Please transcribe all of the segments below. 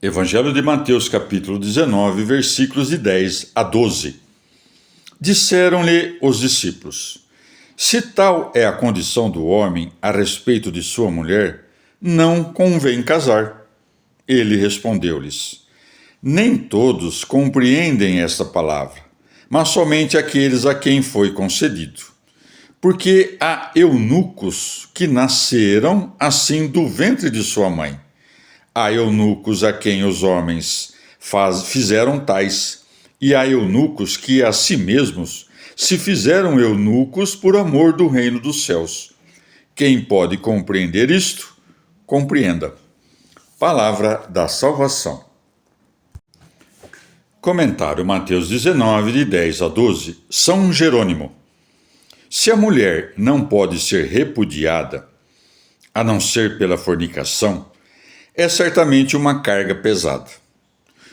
Evangelho de Mateus, capítulo 19, versículos de 10 a 12. Disseram-lhe os discípulos: Se tal é a condição do homem a respeito de sua mulher, não convém casar. Ele respondeu-lhes: Nem todos compreendem esta palavra, mas somente aqueles a quem foi concedido. Porque há eunucos que nasceram assim do ventre de sua mãe. Há eunucos a quem os homens fizeram tais, e há eunucos que a si mesmos se fizeram eunucos por amor do reino dos céus. Quem pode compreender isto, compreenda. Palavra da salvação. Comentário Mateus 19, de 10 a 12. São Jerônimo. Se a mulher não pode ser repudiada, a não ser pela fornicação, é certamente uma carga pesada.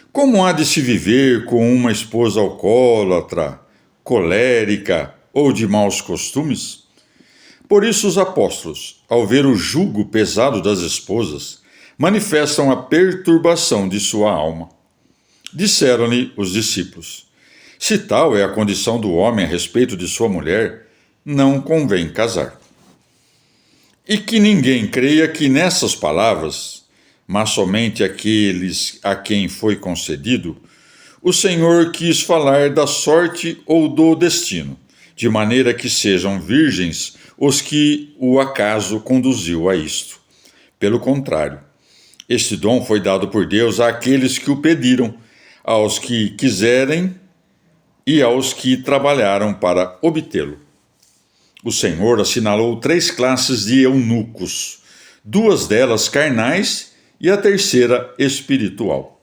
Como há de se viver com uma esposa alcoólatra, colérica ou de maus costumes? Por isso os apóstolos, ao ver o jugo pesado das esposas, manifestam a perturbação de sua alma. Disseram-lhe os discípulos: Se tal é a condição do homem a respeito de sua mulher, não convém casar. E que ninguém creia que nessas palavras, mas somente aqueles a quem foi concedido, o Senhor quis falar da sorte ou do destino, de maneira que sejam virgens os que o acaso conduziu a isto. Pelo contrário, este dom foi dado por Deus àqueles que o pediram, aos que quiserem e aos que trabalharam para obtê-lo. O Senhor assinalou 3 classes de eunucos, 2 delas carnais e a terceira espiritual.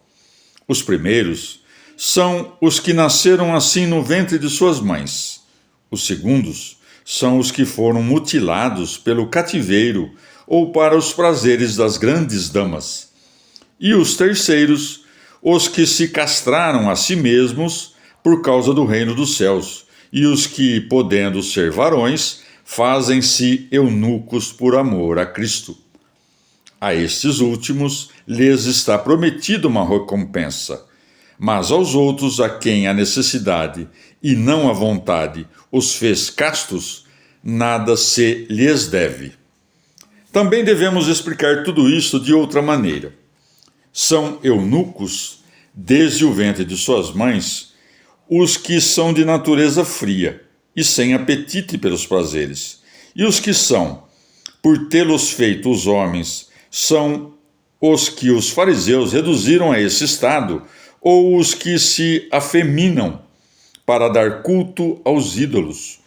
Os primeiros são os que nasceram assim no ventre de suas mães. Os segundos são os que foram mutilados pelo cativeiro ou para os prazeres das grandes damas. E os terceiros, os que se castraram a si mesmos por causa do reino dos céus, e os que, podendo ser varões, fazem-se eunucos por amor a Cristo. A estes últimos lhes está prometida uma recompensa, mas aos outros a quem a necessidade e não a vontade os fez castos, nada se lhes deve. Também devemos explicar tudo isso de outra maneira. São eunucos, desde o ventre de suas mães, os que são de natureza fria e sem apetite pelos prazeres, e os que são, por tê-los feito os homens, são os que os fariseus reduziram a esse estado, ou os que se afeminam para dar culto aos ídolos,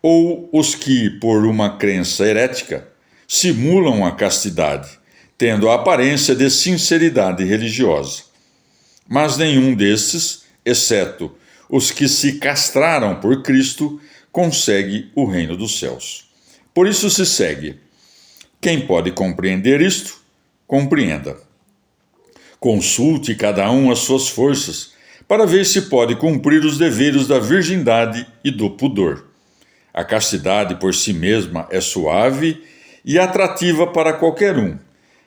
ou os que, por uma crença herética, simulam a castidade, tendo a aparência de sinceridade religiosa. Mas nenhum destes, exceto os que se castraram por Cristo, consegue o reino dos céus. Por isso se segue: quem pode compreender isto, compreenda. Consulte cada um as suas forças, para ver se pode cumprir os deveres da virgindade e do pudor. A castidade por si mesma é suave e atrativa para qualquer um,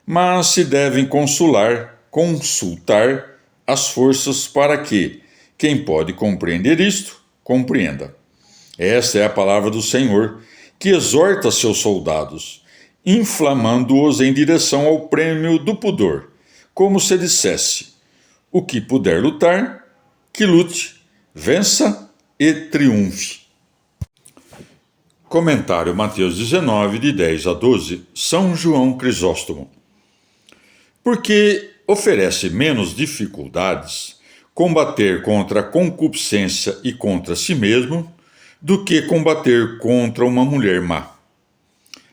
mas se devem consultar as forças para que, quem pode compreender isto, compreenda. Esta é a palavra do Senhor, que exorta seus soldados, inflamando-os em direção ao prêmio do pudor, como se dissesse: o que puder lutar, que lute, vença e triunfe. Comentário Mateus 19, de 10 a 12, São João Crisóstomo. Porque oferece menos dificuldades combater contra a concupiscência e contra si mesmo do que combater contra uma mulher má.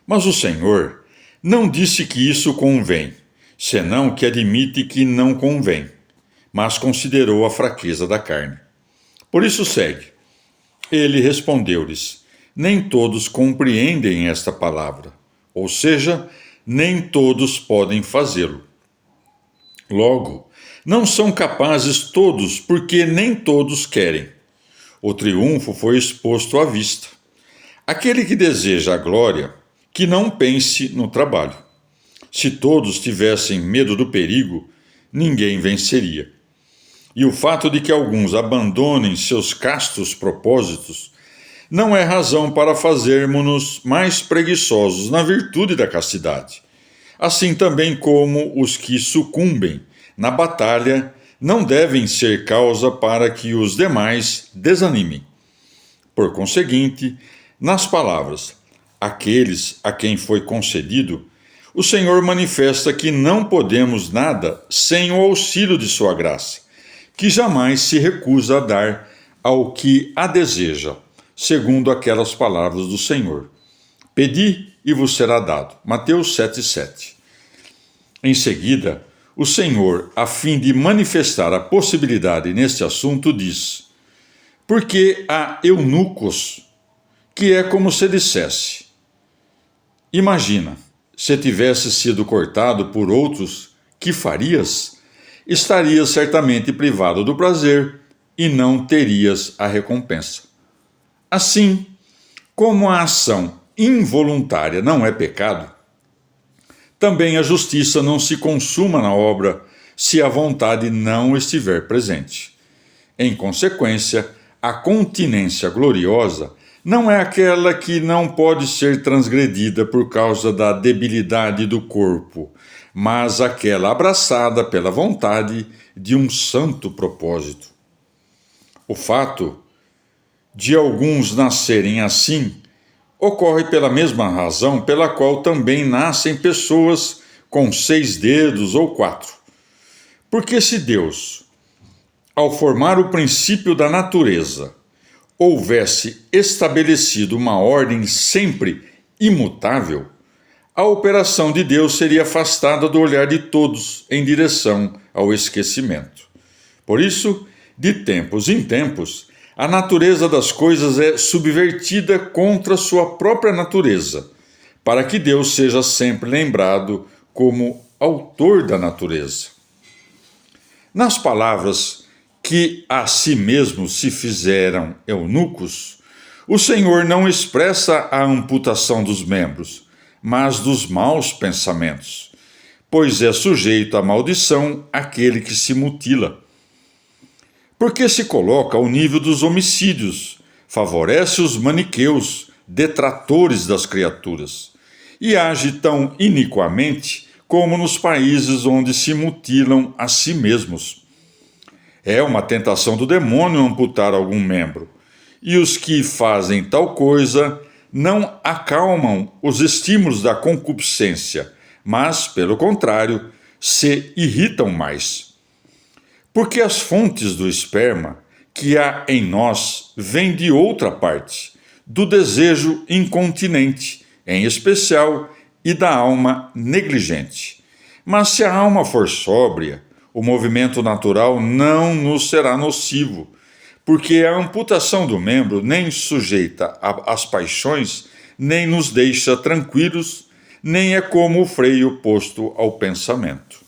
Mas o Senhor não disse que isso convém, senão que admite que não convém, mas considerou a fraqueza da carne. Por isso segue. Ele respondeu-lhes: Nem todos compreendem esta palavra, ou seja, nem todos podem fazê-lo. Logo, não são capazes todos, porque nem todos querem. O triunfo foi exposto à vista. Aquele que deseja a glória, que não pense no trabalho. Se todos tivessem medo do perigo, ninguém venceria. E o fato de que alguns abandonem seus castos propósitos não é razão para fazermos-nos mais preguiçosos na virtude da castidade. Assim também como os que sucumbem na batalha não devem ser causa para que os demais desanimem. Por conseguinte, nas palavras "aqueles a quem foi concedido", o Senhor manifesta que não podemos nada sem o auxílio de sua graça, que jamais se recusa a dar ao que a deseja, segundo aquelas palavras do Senhor: "Pedi e vos será dado." Mateus 7,7. Em seguida, o Senhor, a fim de manifestar a possibilidade neste assunto, diz: "Porque há eunucos, que é como se dissesse: imagina, se tivesse sido cortado por outros, que farias? Estarias certamente privado do prazer e não terias a recompensa." Assim, como a ação involuntária não é pecado, também a justiça não se consuma na obra se a vontade não estiver presente. Em consequência, a continência gloriosa não é aquela que não pode ser transgredida por causa da debilidade do corpo, mas aquela abraçada pela vontade de um santo propósito. O fato de alguns nascerem assim ocorre pela mesma razão pela qual também nascem pessoas com 6 dedos ou 4. Porque se Deus, ao formar o princípio da natureza, houvesse estabelecido uma ordem sempre imutável, a operação de Deus seria afastada do olhar de todos em direção ao esquecimento. Por isso, de tempos em tempos, a natureza das coisas é subvertida contra sua própria natureza, para que Deus seja sempre lembrado como autor da natureza. Nas palavras "que a si mesmos se fizeram eunucos", o Senhor não expressa a amputação dos membros, mas dos maus pensamentos, pois é sujeito à maldição aquele que se mutila. Porque se coloca ao nível dos homicídios, favorece os maniqueus, detratores das criaturas, e age tão iniquamente como nos países onde se mutilam a si mesmos. É uma tentação do demônio amputar algum membro, e os que fazem tal coisa não acalmam os estímulos da concupiscência, mas, pelo contrário, se irritam mais. Porque as fontes do esperma que há em nós vêm de outra parte, do desejo incontinente, em especial, e da alma negligente. Mas se a alma for sóbria, o movimento natural não nos será nocivo, porque a amputação do membro nem sujeita às paixões, nem nos deixa tranquilos, nem é como o freio posto ao pensamento.